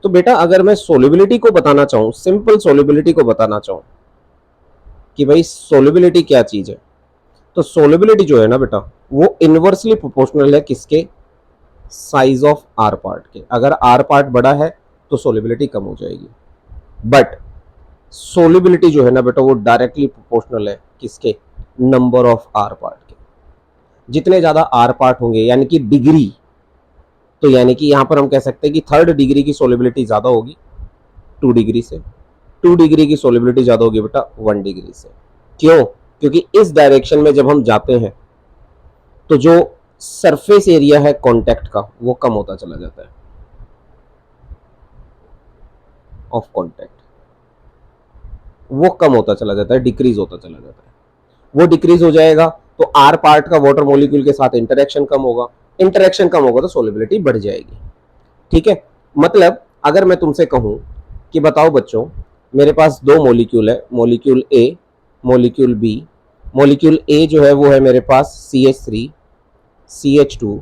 तो बेटा अगर मैं सोलिबिलिटी को बताना चाहूं, सिंपल सोलिबिलिटी को बताना चाहूं कि भाई सोलिबिलिटी क्या चीज है, तो सोलिबिलिटी जो है ना बेटा वो इनवर्सली प्रोपोर्शनल है किसके, साइज ऑफ आर पार्ट के। अगर आर पार्ट बड़ा है तो सोलिबिलिटी कम हो जाएगी, बट सोलिबिलिटी जो है ना बेटा वो डायरेक्टली प्रोपोर्शनल है किसके, नंबर ऑफ आर पार्ट के। जितने ज्यादा आर पार्ट होंगे यानी कि डिग्री, तो यानी कि यहां पर हम कह सकते हैं कि थर्ड डिग्री की सोलिबिलिटी ज्यादा होगी 2 डिग्री से, 2 डिग्री की सोलिबिलिटी ज्यादा होगी बेटा 1 डिग्री से। क्यों? क्योंकि इस डायरेक्शन में जब हम जाते हैं तो जो सरफेस एरिया है कांटेक्ट का वो कम होता चला जाता है, ऑफ कांटेक्ट वो कम होता चला जाता है, डिक्रीज होता चला जाता है। वो डिक्रीज हो जाएगा तो आर पार्ट का वाटर मॉलिक्यूल के साथ इंटरेक्शन कम होगा, इंटरेक्शन कम होगा तो सोलिबिलिटी बढ़ जाएगी। ठीक है, मतलब अगर मैं तुमसे कहूं कि बताओ बच्चों मेरे पास दो मॉलिक्यूल है, मॉलिक्यूल ए, मॉलिक्यूल बी। मॉलिक्यूल ए जो है वो है मेरे पास CH3 CH2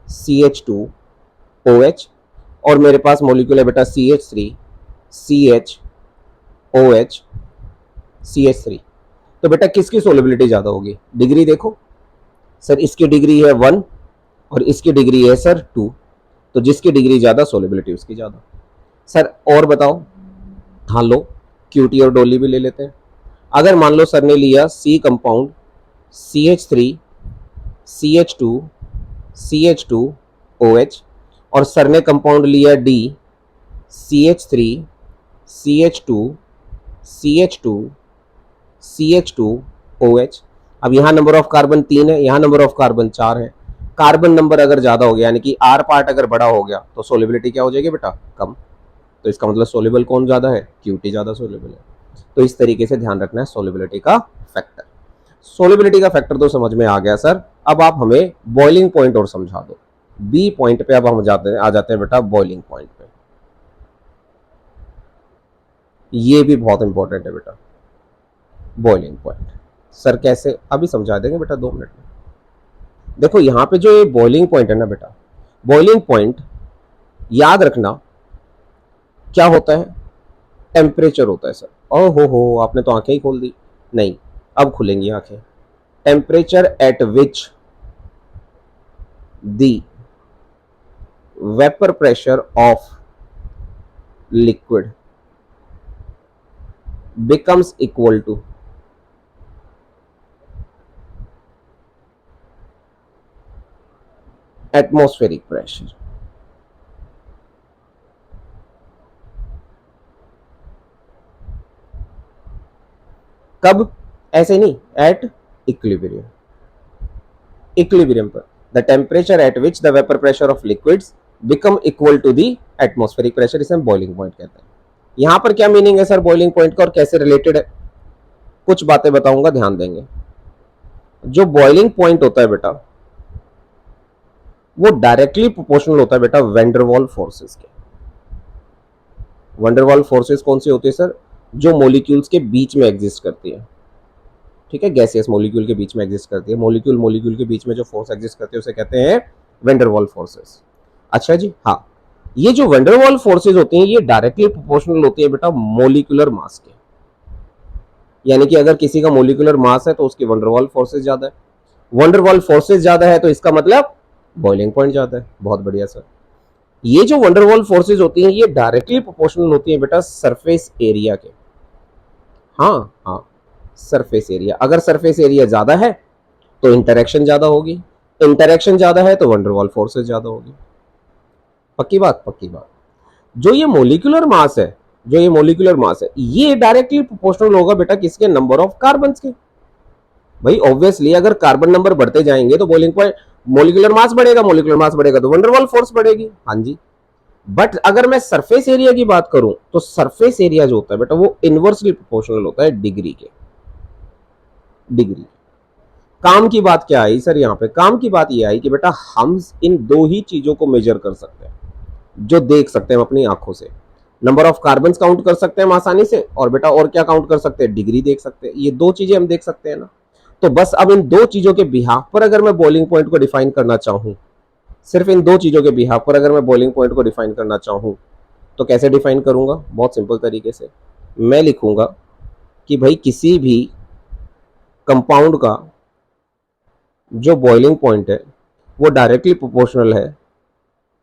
CH2OH, और मेरे पास मॉलिक्यूल है बेटा CH3 CHOH CH3। तो बेटा किसकी सोलिबिलिटी ज्यादा होगी, डिग्री देखो सर, इसकी डिग्री है 1 और इसकी डिग्री है सर 2, तो जिसकी डिग्री ज्यादा सोलिबिलिटी उसकी ज्यादा। सर और बताओ, हाँ लो क्यूटी और डोली भी ले लेते हैं। अगर मान लो सर ने लिया सी कंपाउंड CH3 CH2 CH2OH, और सर ने कंपाउंड लिया D CH3 CH2 CH2 CH2OH। अब यहाँ नंबर ऑफ कार्बन 3 है, यहाँ नंबर ऑफ कार्बन 4 है। कार्बन नंबर अगर ज्यादा हो गया यानी कि आर पार्ट अगर बड़ा हो गया तो सोलिबिलिटी क्या हो जाएगी बेटा, कम। तो इसका मतलब सोलिबल कौन ज्यादा है, क्यूटी ज्यादा सोलिबल है। तो इस तरीके से ध्यान रखना है सोलिबिलिटी का फैक्टर। सोलिबिलिटी का फैक्टर तो समझ में आ गया सर, अब आप हमें बॉइलिंग पॉइंट और समझा दो। बी पॉइंट पे अब हम आ जाते हैं बेटा बॉइलिंग पॉइंट पे। ये भी बहुत इंपॉर्टेंट है बेटा बॉइलिंग पॉइंट। सर कैसे, अभी समझा देंगे बेटा 2 मिनट में। देखो यहां पे जो ये बॉइलिंग पॉइंट है ना बेटा, बॉइलिंग पॉइंट याद रखना क्या होता है, टेम्परेचर होता है सर। ओ हो आपने तो आंखें ही खोल दी, नहीं अब खुलेंगी आंखें। Temperature at which the vapour pressure of liquid becomes equal to atmospheric pressure। कब, ऐसे नहीं, एट इक्विलिब्रियम, इक्विलिब्रियम पर the temperature at which the vapour pressure of liquids become equal to the atmospheric pressure, इसे हम boiling point कहते हैं। यहां पर क्या मीनिंग है सर बॉइलिंग पॉइंट का और कैसे रिलेटेड है, कुछ बातें बताऊंगा, ध्यान देंगे। जो बॉइलिंग पॉइंट होता है बेटा वो डायरेक्टली प्रोपोर्शनल होता है बेटा वेंडरवॉल फोर्सेस के। वेंडरवॉल फोर्सेस कौन सी होती है सर, जो मॉलिक्यूल्स के बीच में एग्जिस्ट करती है। ठीक है, गैसियस मॉलिक्यूल के बीच में एग्जिस्ट करती है, मॉलिक्यूल मॉलिक्यूल के बीच में जो फोर्स एग्जिस्ट करती है उसे कहते हैं वेंडरवॉल फोर्सेस। अच्छा जी, हाँ, ये जो वेंडरवॉल फोर्सेस होती हैं ये डायरेक्टली प्रोपोर्शनल होती है बेटा मॉलिक्यूलर मास के। यानी कि अगर किसी का मॉलिक्यूलर मास है तो उसकी वंडरवॉल फोर्सेस ज्यादा है, वंडरवॉल फोर्सेस ज्यादा है तो इसका मतलब बॉइलिंग पॉइंट ज्यादा है। बहुत बढ़िया सर। ये जो वंडरवॉल फोर्सेस होती हैं ये डायरेक्टली प्रोपोर्शनल होती हैं बेटा सरफेस एरिया के। हाँ हाँ, सरफेस एरिया, अगर सरफेस एरिया ज्यादा है तो इंटरेक्शन ज्यादा होगी, इंटरेक्शन ज्यादा है तो वंडरवॉल फोर्सेस ज्यादा होगी। पक्की बात, पक्की बात। जो ये मोलिकुलर मास है, जो ये मोलिकुलर मास है ये डायरेक्टली प्रोपोर्शनल होगा बेटा किसके, नंबर ऑफ कार्बन के। भाई ऑब्वियसली अगर कार्बन नंबर बढ़ते जाएंगे तो बॉइलिंग पॉइंट, मोलिकुलर मास बढ़ेगा, मोलिकुलर मास बढ़ेगा तो वंडरवॉल फोर्स बढ़ेगी। हाँ जी, बट अगर मैं सरफेस एरिया की बात करूं तो सरफेस एरिया जो होता है बेटा वो इनवर्सली प्रोपोर्शनल होता है डिग्री के। डिग्री। काम की बात क्या आई सर यहाँ पे, काम की बात ये आई कि बेटा हम इन दो ही चीजों को मेजर कर सकते हैं जो देख सकते हैं हम अपनी आंखों से। नंबर ऑफ कार्बन काउंट कर सकते हैं हम आसानी से, और बेटा और क्या काउंट कर सकते हैं, डिग्री देख सकते हैं। ये दो चीजें हम देख सकते हैं ना। तो बस अब इन दो चीजों के बिहाफ पर अगर मैं बॉइलिंग पॉइंट को डिफाइन करना चाहूं, सिर्फ इन दो चीजों के बिहाफ पर अगर मैं बॉइलिंग पॉइंट को डिफाइन करना चाहूं तो कैसे डिफाइन करूंगा? बहुत सिंपल तरीके से मैं लिखूंगा कि भाई किसी भी कंपाउंड का जो बॉइलिंग पॉइंट है वो डायरेक्टली प्रोपोर्शनल है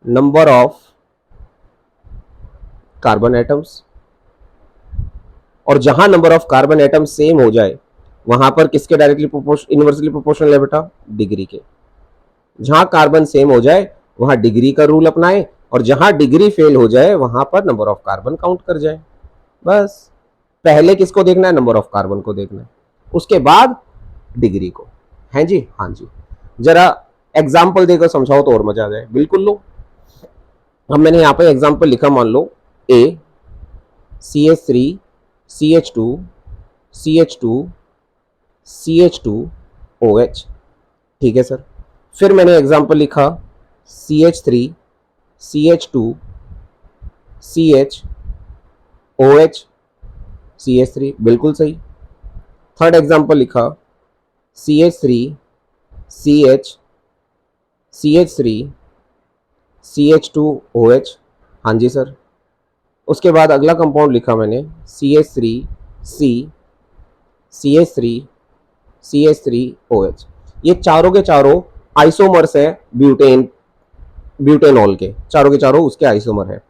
नंबर ऑफ कार्बन एटम्स, और जहां number of carbon atom same हो जाए वहां पर किसके डायरेक्टली इनवर्सली प्रोपोर्शनल है बेटा? डिग्री के। जहां कार्बन सेम हो जाए वहां डिग्री का रूल अपनाए, और जहां डिग्री फेल हो जाए वहां पर नंबर ऑफ कार्बन काउंट कर जाए। बस पहले किसको देखना है? नंबर ऑफ कार्बन को देखना है, उसके बाद डिग्री को। हैं जी? हाँ जी। जरा एग्जाम्पल देकर समझाओ तो और मजा आ जाए। बिल्कुल लो, अब मैंने यहाँ पे एग्जाम्पल लिखा, मान लो ए CH3 CH2 CH2 CH2 OH, ठीक है सर। फिर मैंने एग्जाम्पल लिखा CH3 CH2 CH OH CH3, बिल्कुल सही। थर्ड एग्जाम्पल लिखा CH3 CH CH3 CH2 OH, हाँ जी सर। उसके बाद अगला कंपाउंड लिखा मैंने CH3 C CH3 CH3 OH। ये चारों के चारों आइसोमर्स है ब्यूटेनॉल के, चारों के चारों उसके आइसोमर है,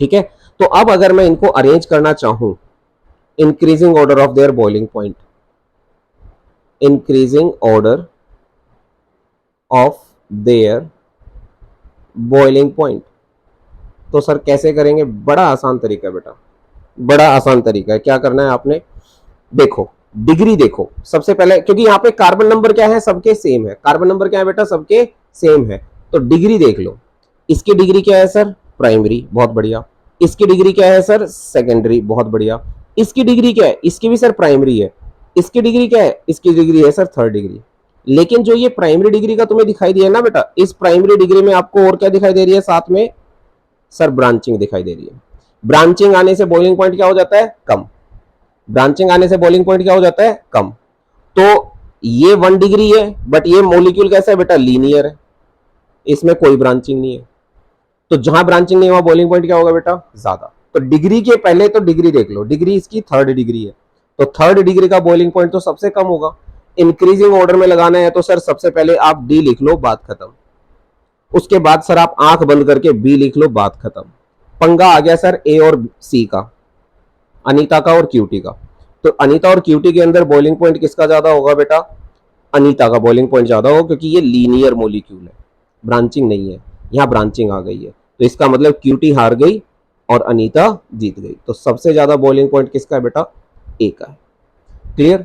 ठीक है। तो अब अगर मैं इनको अरेंज करना चाहूं increasing order of their boiling point, increasing order of their boiling point, तो सर कैसे करेंगे? बड़ा आसान तरीका है बेटा, बड़ा आसान तरीका है। क्या करना है आपने? देखो डिग्री देखो सबसे पहले, क्योंकि यहाँ पे कार्बन नंबर क्या है? सबके सेम है। कार्बन नंबर क्या है बेटा? सबके सेम है। तो डिग्री देख लो, इसकी डिग्री क्या है सर? प्राइमरी, बहुत बढ़िया। इसकी डिग्री क्या है सर? सेकेंडरी, बहुत बढ़िया। इसकी डिग्री क्या है? इसकी भी सर प्राइमरी है। इसकी डिग्री क्या है? इसकी डिग्री है सर थर्ड डिग्री। लेकिन जो ये प्राइमरी डिग्री का तुम्हें दिखाई दिया ना बेटा, इस प्राइमरी डिग्री में आपको और क्या दिखाई दे रही है साथ में? सर ब्रांचिंग दिखाई दे रही है। ब्रांचिंग आने से बॉइलिंग पॉइंट क्या हो जाता है? कम। ब्रांचिंग आने से बॉइलिंग पॉइंट क्या हो जाता है? कम। तो ये 1 डिग्री है, बट ये मॉलिक्यूल कैसा है बेटा? लीनियर है, इसमें कोई ब्रांचिंग नहीं है। तो जहां ब्रांचिंग नहीं हुआ बॉइलिंग पॉइंट क्या होगा बेटा? ज्यादा। तो डिग्री के पहले तो डिग्री देख लो, डिग्री इसकी थर्ड डिग्री है, तो थर्ड डिग्री का बॉइलिंग पॉइंट तो सबसे कम होगा। इंक्रीजिंग ऑर्डर में लगाना है तो सर सबसे पहले आप डी लिख लो, बात खत्म। उसके बाद सर आप आंख बंद करके बी लिख लो, बात खत्म। पंगा आ गया सर ए और सी का, अनीता का और क्यूटी का। तो अनीता और क्यूटी के अंदर बॉइलिंग पॉइंट किसका ज्यादा होगा बेटा? अनीता का बॉइलिंग पॉइंट ज्यादा होगा, क्योंकि ये लीनियर मॉलिक्यूल है, ब्रांचिंग नहीं है। यहाँ ब्रांचिंग आ गई है, तो इसका मतलब क्यूटी हार गई और अनीता जीत गई। तो सबसे ज्यादा बॉइलिंग पॉइंट किसका है बेटा? ए का है। क्लियर?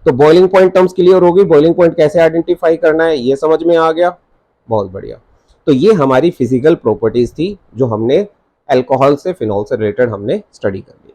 तो बॉइलिंग पॉइंट टर्म्स क्लियर होगी। बॉइलिंग पॉइंट कैसे आइडेंटिफाई करना है ये समझ में आ गया, बहुत बढ़िया। तो ये हमारी फिजिकल प्रॉपर्टीज थी जो हमने अल्कोहल से, फिनॉल से रिलेटेड हमने स्टडी कर ली।